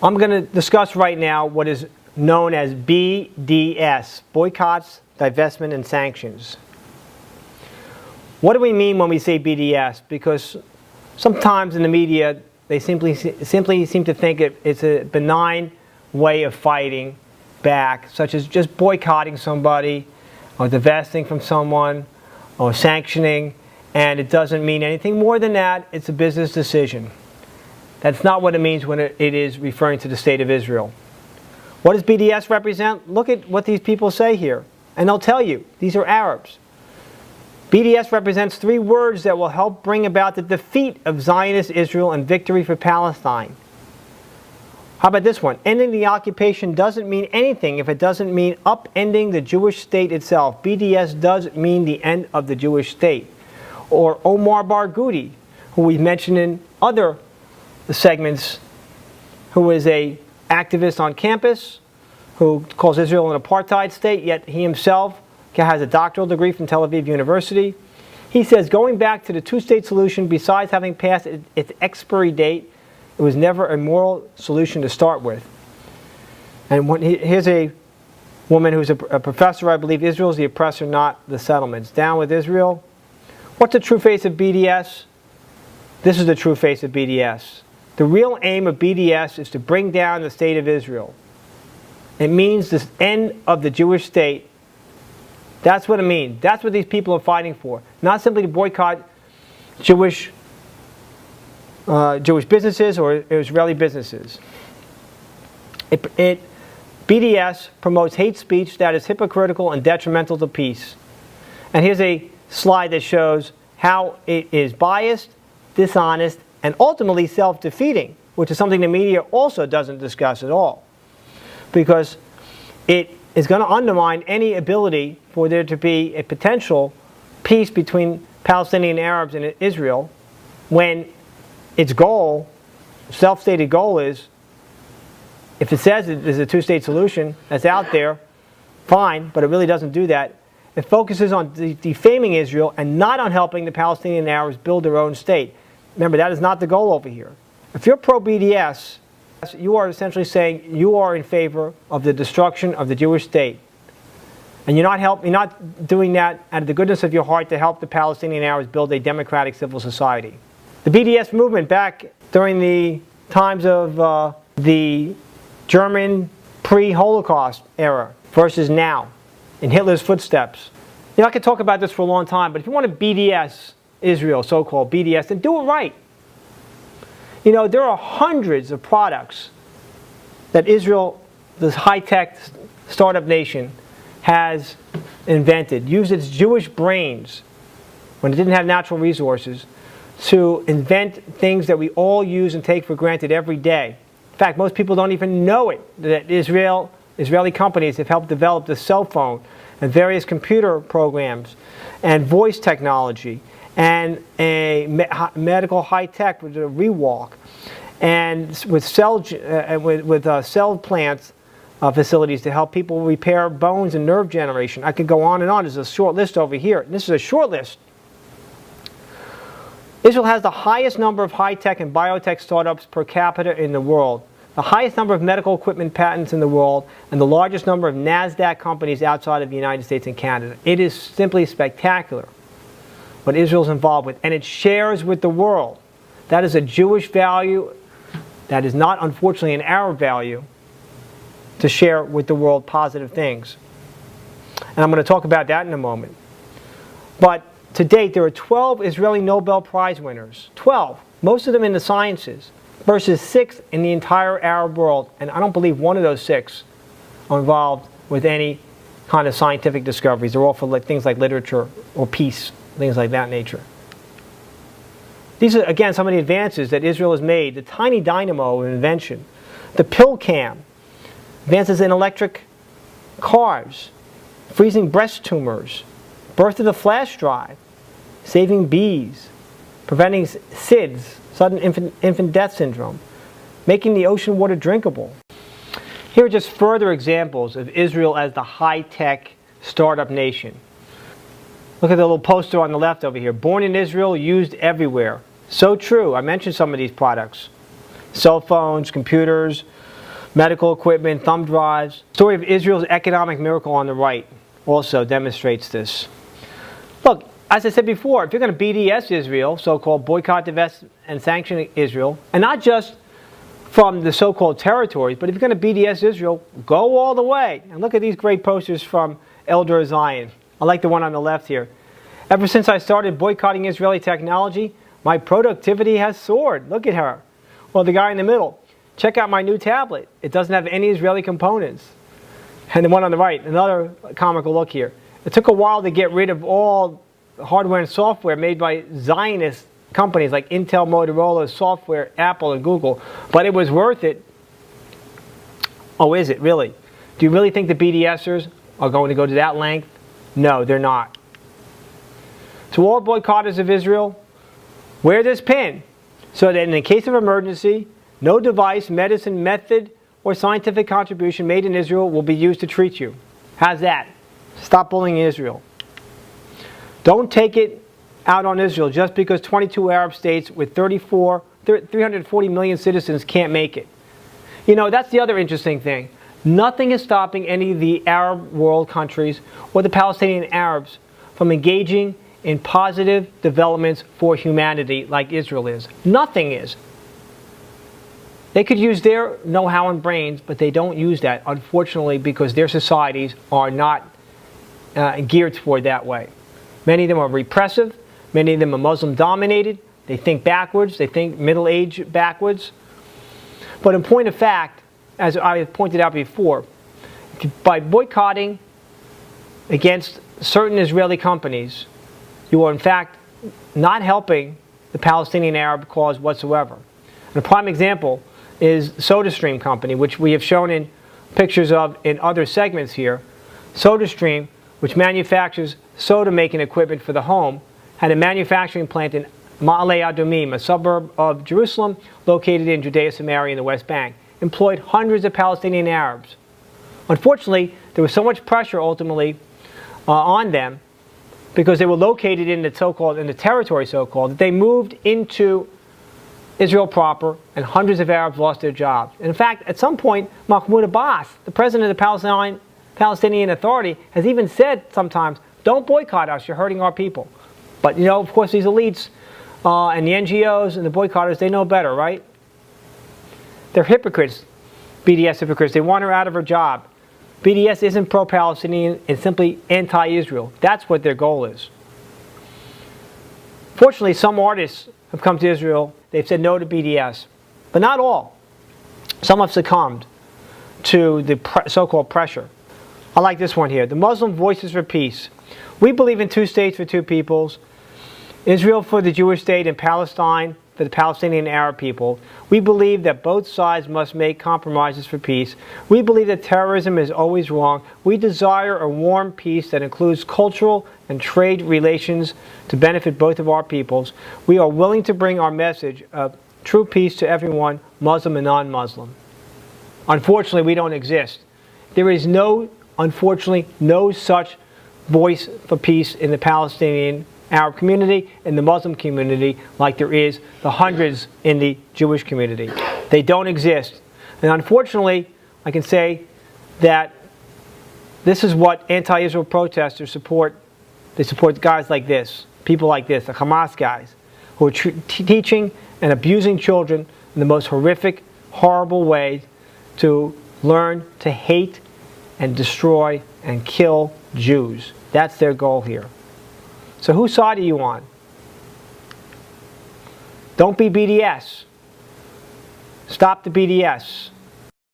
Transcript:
I'm going to discuss right now what is known as BDS, Boycotts, Divestment, and Sanctions. What do we mean when we say BDS? Because sometimes in the media, they simply seem to think it's a benign way of fighting back, such as just boycotting somebody, or divesting from someone, or sanctioning, and it doesn't mean anything more than that. It's a business decision. That's not what it means when it is referring to the state of Israel. What does BDS represent? Look at what these people say here, and they'll tell you, these are Arabs. BDS represents three words that will help bring about the defeat of Zionist Israel and victory for Palestine. How about this one? Ending the occupation doesn't mean anything if it doesn't mean upending the Jewish state itself. BDS does mean the end of the Jewish state. Or Omar Barghouti, who we've mentioned in other segments, who is an activist on campus, who calls Israel an apartheid state, yet he himself has a doctoral degree from Tel Aviv University. He says, going back to the two-state solution, besides having passed its expiry date, it was never a moral solution to start with. And here's a woman who's a professor, I believe Israel is the oppressor, not the settlements. Down with Israel. What's the true face of BDS? This is the true face of BDS. The real aim of BDS is to bring down the state of Israel. It means the end of the Jewish state. That's what it means. That's what these people are fighting for. Not simply to boycott Jewish businesses or Israeli businesses. BDS promotes hate speech that is hypocritical and detrimental to peace. And here's a slide that shows how it is biased, dishonest, and ultimately self-defeating, which is something the media also doesn't discuss at all. Because it is going to undermine any ability for there to be a potential peace between Palestinian Arabs and Israel when its goal, self-stated goal is, if it says it is a two-state solution that's out there, fine, but it really doesn't do that. It focuses on defaming Israel and not on helping the Palestinian Arabs build their own state. Remember, that is not the goal over here. If you're pro-BDS, you are essentially saying you are in favor of the destruction of the Jewish state. And you're not doing that out of the goodness of your heart to help the Palestinian Arabs build a democratic civil society. The BDS movement back during the times of the German pre-Holocaust era versus now, in Hitler's footsteps. I could talk about this for a long time, but if you want to BDS Israel, so-called BDS, then do it right. There are hundreds of products that Israel, this high-tech startup nation, has invented, used its Jewish brains when it didn't have natural resources to invent things that we all use and take for granted every day. In fact, most people don't even know it, that Israeli companies have helped develop the cell phone and various computer programs and voice technology and a medical high-tech with a rewalk, and with cell plants facilities to help people repair bones and nerve generation. I could go on and on. There's a short list over here. This is a short list. Israel has the highest number of high-tech and biotech startups per capita in the world, the highest number of medical equipment patents in the world, and the largest number of NASDAQ companies outside of the United States and Canada. It is simply spectacular what Israel's involved with, and it shares with the world. That is a Jewish value. That is not, unfortunately, an Arab value to share with the world positive things. And I'm going to talk about that in a moment. But to date, there are 12 Israeli Nobel Prize winners. 12. Most of them in the sciences, versus 6 in the entire Arab world. And I don't believe one of those 6 are involved with any kind of scientific discoveries. They're all for things like literature or peace, things like that nature. These are, again, some of the advances that Israel has made. The tiny dynamo of invention. The pill cam. Advances in electric cars. Freezing breast tumors. Birth of the flash drive. Saving bees. Preventing SIDS, sudden infant death syndrome. Making the ocean water drinkable. Here are just further examples of Israel as the high-tech startup nation. Look at the little poster on the left over here. Born in Israel, used everywhere. So true. I mentioned some of these products. cell phones, computers, medical equipment, thumb drives. The story of Israel's economic miracle on the right also demonstrates this. Look, as I said before, if you're going to BDS Israel, so-called boycott, divest, and sanction Israel, and not just from the so-called territories, but if you're going to BDS Israel, go all the way. And look at these great posters from Elder Zion. I like the one on the left here. Ever since I started boycotting Israeli technology, my productivity has soared. Look at her. Well, the guy in the middle. Check out my new tablet. It doesn't have any Israeli components. And the one on the right, another comical look here. It took a while to get rid of all hardware and software made by Zionist companies like Intel, Motorola, Software, Apple, and Google. But it was worth it. Oh, is it really? Do you really think the BDSers are going to go to that length? No, they're not. To all boycotters of Israel, wear this pin so that in the case of emergency, no device, medicine, method, or scientific contribution made in Israel will be used to treat you. How's that? Stop bullying Israel. Don't take it out on Israel just because 22 Arab states with 340 million citizens can't make it. You know, that's the other interesting thing. Nothing is stopping any of the Arab world countries or the Palestinian Arabs from engaging in positive developments for humanity like Israel is. Nothing is. They could use their know-how and brains, but they don't use that, unfortunately, because their societies are not geared toward that way. Many of them are repressive. Many of them are Muslim-dominated. They think backwards. They think middle age backwards. But in point of fact, as I have pointed out before, by boycotting against certain Israeli companies, you are in fact not helping the Palestinian Arab cause whatsoever. And a prime example is SodaStream Company, which we have shown in pictures of in other segments here. SodaStream, which manufactures soda-making equipment for the home, had a manufacturing plant in Ma'ale Adumim, a suburb of Jerusalem located in Judea Samaria in the West Bank, employed hundreds of Palestinian Arabs. Unfortunately, there was so much pressure ultimately on them because they were located in the territory so-called, that they moved into Israel proper, and hundreds of Arabs lost their jobs. And in fact, at some point, Mahmoud Abbas, the president of the Palestinian Authority, has even said sometimes, don't boycott us, you're hurting our people. But, you know, of course, these elites and the NGOs and the boycotters, they know better, right? They're hypocrites, BDS hypocrites. They want her out of her job. BDS isn't pro-Palestinian, it's simply anti-Israel. That's what their goal is. Fortunately, some artists have come to Israel. They've said no to BDS. But not all. Some have succumbed to the so-called pressure. I like this one here. The Muslim Voices for Peace. We believe in two states for two peoples. Israel for the Jewish state and Palestine for the Palestinian Arab people. We believe that both sides must make compromises for peace. We believe that terrorism is always wrong. We desire a warm peace that includes cultural and trade relations to benefit both of our peoples. We are willing to bring our message of true peace to everyone, Muslim and non-Muslim. Unfortunately, we don't exist. There is unfortunately, no such voice for peace in the Palestinian Arab community, in the Muslim community, like there is the hundreds in the Jewish community. They don't exist. And unfortunately, I can say that this is what anti-Israel protesters support. They support guys like this, people like this, the Hamas guys, who are teaching and abusing children in the most horrific, horrible way to learn to hate and destroy and kill Jews. That's their goal here. So whose side are you on? Don't be BDS. Stop the BDS.